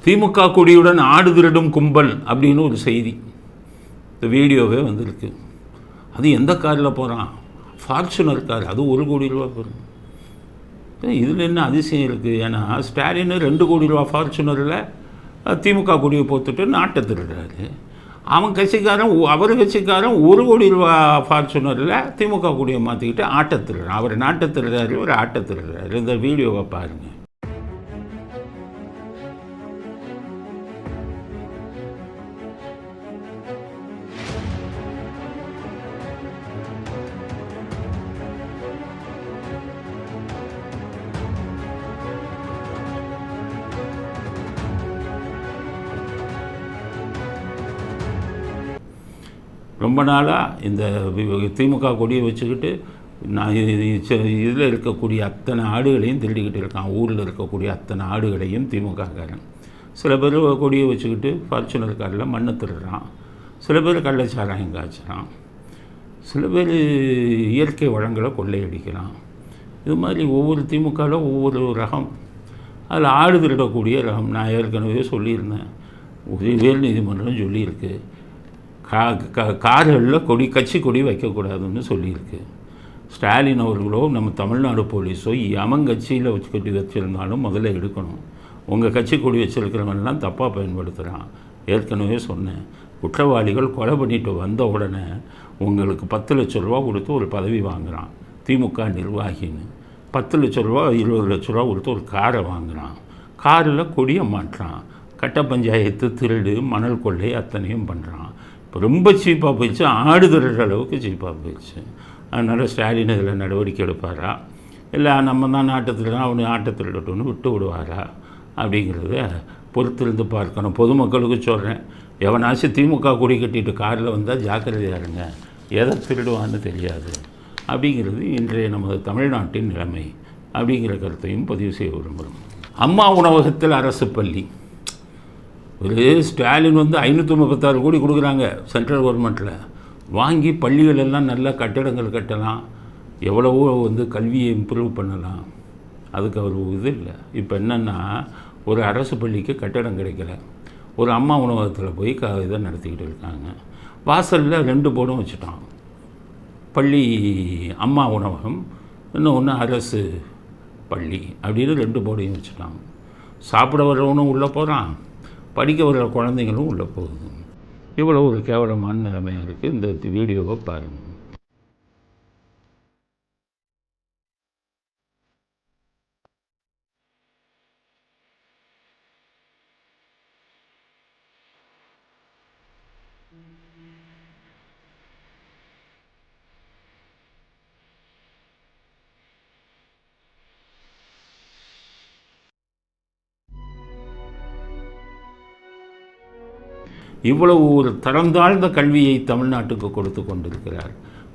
திமுக கொடியுடன் ஆடு திருடும் கும்பல் அப்படின்னு ஒரு செய்தி, இந்த வீடியோவே வந்திருக்கு. அது எந்த காரில் போகிறான்? ஃபார்ச்சுனர் கார், அது 1 கோடி ரூபா போகும். இதில் என்ன அதிசயம் இருக்குது? ஏன்னா ஸ்டாலின் 2 கோடி ரூபா ஃபார்ச்சுனரில் திமுக கொடியை போட்டுட்டு நாட்டை திருடுறாரு. அவன் கட்சிக்காரன், அவர் கட்சிக்காரன் 1 கோடி ரூபா ஃபார்ச்சுனரில் திமுக கொடியை மாற்றிக்கிட்டு ஆட்டை திருடுறான். அவர் நாட்டை திருடுறாரு, ஒரு ஆட்டை திருடுறாரு. இந்த வீடியோவை பாருங்கள். ரொம்ப நாளாக இந்த திமுக கொடியை வச்சுக்கிட்டு நான் இதில் இருக்கக்கூடிய அத்தனை ஆடுகளையும் திருடிக்கிட்டு இருக்கான். ஊரில் இருக்கக்கூடிய அத்தனை ஆடுகளையும் திமுககாரன். சில பேர் கொடியை வச்சுக்கிட்டு ஃபார்ச்சுனர் காரில் மண்ணை திருடுறான், சில பேர் கள்ளச்சாராயம் காய்ச்சுறான், சில பேர் இயற்கை வளங்களை கொள்ளையடிக்கிறான். இது மாதிரி ஒவ்வொரு திமுகவில் ஒவ்வொரு ரகம். அதில் ஆடு திருடக்கூடிய ரகம் நான் ஏற்கனவே சொல்லியிருந்தேன். உயர் நீதிமன்றம் சொல்லியிருக்கு, கார்களில் கட்சி கொடி வைக்கக்கூடாதுன்னு சொல்லியிருக்கு. ஸ்டாலின் அவர்களோ நம்ம தமிழ்நாடு போலீஸோ எவன் கட்சியில் கொடி வச்சுருந்தாலும் முதல்ல எடுக்கணும். உங்கள் கட்சி கொடி வச்சுருக்கிறவங்கலாம் தப்பாக பயன்படுத்துகிறான். ஏற்கனவே சொன்னேன், குற்றவாளிகள் கொலை பண்ணிட்டு வந்த உடனே உங்களுக்கு 10 லட்ச ரூபா கொடுத்து ஒரு பதவி வாங்குகிறான் திமுக நிர்வாகின்னு. 10 லட்ச ரூபா 20 லட்ச ரூபா கொடுத்து ஒரு காரை வாங்குகிறான். காரில் கொடியை மாட்டுறான். கட்ட பஞ்சாயத்து, திருடு, மணல் கொள்ளை அத்தனையும் பண்ணுறான். இப்போ ரொம்ப சீப்பாக போயிடுச்சு, ஆடு திருடுற அளவுக்கு சீப்பாக போயிடுச்சு. அதனால் ஸ்டாலின் இதில் நடவடிக்கை எடுப்பாரா, இல்லை நம்ம தான் நாட்டை திருடா அவனு ஆட்டை திருடட்டும்னு விட்டு விடுவாரா அப்படிங்கிறத பொறுத்திருந்து பார்க்கணும். பொதுமக்களுக்கு சொல்கிறேன், எவனாச்சும் திமுக கொடி கட்டிட்டு காரில் வந்தால் ஜாக்கிரதையாக இருங்க, எதை திருடுவான்னு தெரியாது அப்படிங்கிறது இன்றைய நமது தமிழ்நாட்டின் நிலைமை அப்படிங்கிற கருத்தையும் பதிவு செய்ய விரும்புகிறோம். அம்மா உணவகத்தில் அரசு பள்ளி, ஒரு ஸ்டாலின் 536 கோடி கொடுக்குறாங்க சென்ட்ரல் கவர்மெண்ட்டில். வாங்கி பள்ளிகள் எல்லாம் நல்ல கட்டிடங்கள் கட்டலாம், எவ்வளவோ கல்வியை இம்ப்ரூவ் பண்ணலாம். அதுக்கு அவர் இது இல்லை. இப்போ என்னென்னா, ஒரு அரசு பள்ளிக்கு கட்டிடம் கிடைக்கல, ஒரு அம்மா உணவகத்தில் போய் இதை நடத்திக்கிட்டு இருக்காங்க. வாசலில் 2 போர்டும் வச்சுட்டான், பள்ளி அம்மா உணவகம், இன்னொன்று அரசு பள்ளி அப்படின்னு 2 போர்டையும் வச்சுட்டான். சாப்பிட வர்றவனும் உள்ளே போகிறான், படிக்க வர்ற குழந்தைங்களும் உள்ளே போகுது. இவ்வளோ ஒரு கேவலமான நிலைமையாக இருக்குது. இந்த வீடியோவை பாருங்கள். இவ்வளவு ஒரு தரம் தாழ்ந்த கல்வியை தமிழ்நாட்டுக்கு கொடுத்து கொண்டிருக்கிறார்.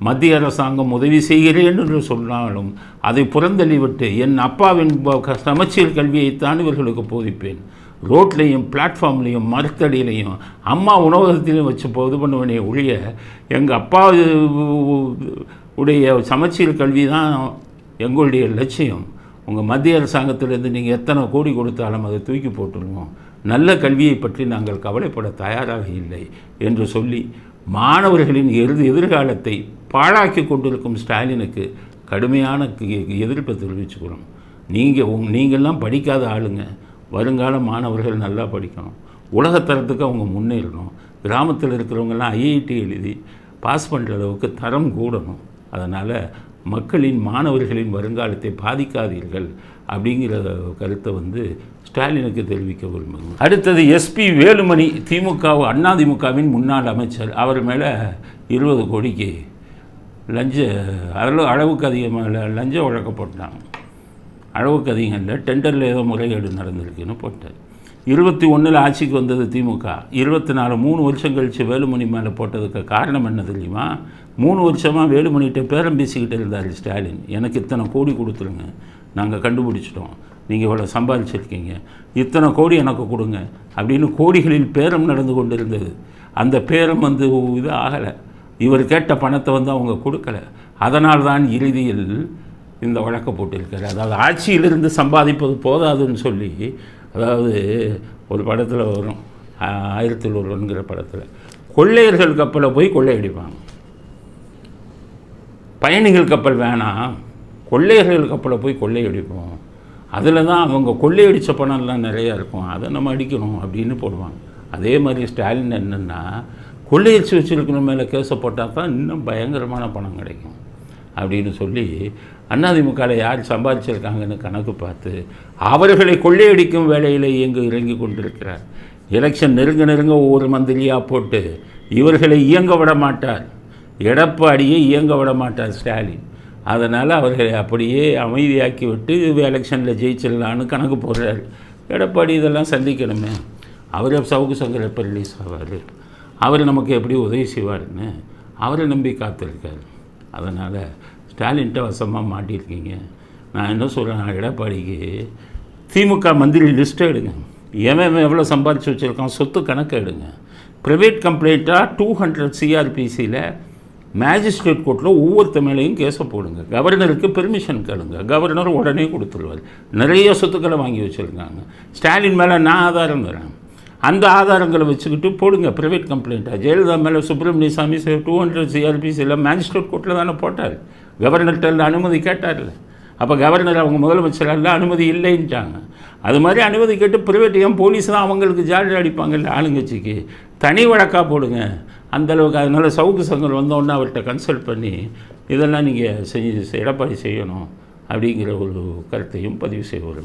மத்திய அரசாங்கம் உதவி செய்கிறேன் என்று சொன்னாலும் அதை புறந்தள்ளிவிட்டு என் அப்பாவின் சமச்சீர் கல்வியைத்தான் இவர்களுக்கு போதிப்பேன், ரோட்லேயும் பிளாட்ஃபார்ம்லேயும் மரத்தடியிலையும் அம்மா உணவகத்திலையும் வச்சு இது பண்ணுவனே ஒழிய எங்கள் அப்பா உடைய சமச்சீர் கல்வி தான் எங்களுடைய லட்சியம். உங்கள் மத்திய அரசாங்கத்திலேருந்து நீங்கள் எத்தனை கோடி கொடுத்தாலும் அதை தூக்கி போட்டுருவோம், நல்ல கல்வியை பற்றி நாங்கள் கவலைப்பட தயாராக இல்லை என்று சொல்லி மாணவர்களின் எதிர்காலத்தை பாழாக்கி கொண்டிருக்கும் ஸ்டாலினுக்கு கடுமையான எதிர்ப்பை தெரிவிச்சுக்கிறோம். நீங்கள்லாம் படிக்காத ஆளுங்க, வருங்கால மாணவர்கள் நல்லா படிக்கணும், உலகத்தரத்துக்கு அவங்க முன்னேறணும், கிராமத்தில் இருக்கிறவங்கெல்லாம் ஐஐடி எழுதி பாஸ் பண்ணுற அளவுக்கு தரம் கூடணும். அதனால் மக்களின் மாணவர்களின் வருங்காலத்தை பாதிக்காதீர்கள் அப்படிங்கிற கருத்தை ஸ்டாலினுக்கு தெரிவிக்க விரும்புகிறேன். அடுத்தது எஸ்பி வேலுமணி, அதிமுகவின் முன்னாள் அமைச்சர். அவர் மேலே 20 கோடிக்கு அளவுக்கு அதிகமாக லஞ்ச வழக்க போட்டாங்க. அளவுக்கு அதிகம் இல்லை, டெண்டரில் ஏதோ முறைகேடு நடந்திருக்குன்னு போட்டார். 21 ஆட்சிக்கு வந்தது திமுக. 24 3 வருஷம் கழித்து வேலுமணி மேலே போட்டதுக்கு காரணம் என்ன தெரியுமா? 3 வருஷமாக வேலுமணிகிட்ட பேரம் பேசிக்கிட்டு இருந்தார் ஸ்டாலின். எனக்கு இத்தனை கோடி கொடுத்துருங்க, நாங்கள் கண்டுபிடிச்சிட்டோம், நீங்கள் இவ்வளோ சம்பாதிச்சிருக்கீங்க, இத்தனை கோடி எனக்கு கொடுங்க அப்படின்னு கோடிகளில் பேரம் நடந்து கொண்டு இருந்தது. அந்த பேரம் இது ஆகலை, இவர் கேட்ட பணத்தை அவங்க கொடுக்கல. அதனால்தான் இறுதியில் இந்த வழக்கை போட்டிருக்காரு. அதாவது ஆட்சியிலிருந்து சம்பாதிப்பது போதாதுன்னு சொல்லி, அதாவது ஒரு படத்தில் வரும், 1001ங்கிற படத்தில், கொள்ளையர்கள் கப்பலை போய் கொள்ளையடிப்பாங்க. பயணிகள் கப்பல் வேணாம், கொள்ளையர்கள் கப்பலை போய் கொள்ளையடிப்போம், அதில் தான் அவங்க கொள்ளையடித்த பணம்லாம் நிறையா இருக்கும், அதை நம்ம அடிக்கணும் அப்படின்னு போடுவாங்க. அதே மாதிரி ஸ்டாலின் என்னென்னா, கொள்ளையடிச்சு வச்சுருக்கிற மேலே கேஸை போட்டால் தான் இன்னும் பயங்கரமான பணம் கிடைக்கும் அப்படின்னு சொல்லி அதிமுகவில் யார் சம்பாதிச்சிருக்காங்கன்னு கணக்கு பார்த்து அவர்களை கொள்ளையடிக்கும் வேலையில் இறங்கி கொண்டிருக்கிறார். எலெக்ஷன் நெருங்க ஒவ்வொரு மந்திரியாக போட்டு இவர்களை இயங்க விட மாட்டார், எடப்பாடியை இயங்க விட மாட்டார் ஸ்டாலின். அதனால் அவர்களை அப்படியே அமைதியாக்கி விட்டு எலெக்ஷனில் ஜெயிச்சிடலான்னு கணக்கு போடுறாரு. எடப்பாடி இதெல்லாம் சந்திக்கணுமே, அவர் சவுக்கு சங்கர் எப்போ ரிலீஸ் ஆவார், அவர் நமக்கு எப்படி உதவி செய்வார்னு அவரை நம்பி காத்திருக்கார். அதனால் ஸ்டாலின்கிட்ட வசமாக மாட்டியிருக்கீங்க. நான் என்ன சொல்கிறேன், எடப்பாடிக்கு திமுக மந்திரி லிஸ்ட்டை எடுங்க, எவன் எவ்வளோ சம்பாதிச்சு வச்சுருக்கான் சொத்து கணக்கு எடுங்க. ப்ரைவேட் கம்ப்ளைண்ட்டாக 200 CRPCயில் மேஜிஸ்ட்ரேட் கோர்ட்டில் ஒவ்வொருத்த மேலேயும் கேஸை போடுங்க. கவர்னருக்கு பெர்மிஷன் கேளுங்க, கவர்னர் உடனே கொடுத்துருவார். நிறைய சொத்துக்களை வாங்கி வச்சுருக்காங்க. ஸ்டாலின் மேலே நான் ஆதாரம் தரேன், அந்த ஆதாரங்களை வச்சுக்கிட்டு போடுங்க ப்ரைவேட் கம்ப்ளைண்ட்டாக. ஜெயலலிதா மேலே சுப்பிரமணிய சாமி 200 CRPCயில் மேஜிஸ்ட்ரேட் கோர்ட்டில் தானே போட்டார், கவர்னர்கிட்ட அனுமதி கேட்டார்ல. அப்போ கவர்னர் அவங்க முதலமைச்சரால் அனுமதி இல்லைன்ட்டாங்க. அது மாதிரி அனுமதி கேட்டு ப்ரைவேட் ஏன் போலீஸ் தான் அவங்களுக்கு ஜாலி அடிப்பாங்கல்ல ஆளுங்கட்சிக்கு, தனி வழக்காக போடுங்க அந்தளவுக்கு. அதனால் சவுக்கு சங்கர் வந்தோடனே அவர்கிட்ட கன்சல்ட் பண்ணி இதெல்லாம் நீங்கள் எடப்பாடி செய்யணும் அப்படிங்கிற ஒரு கருத்தையும் பதிவு செய்வோம்.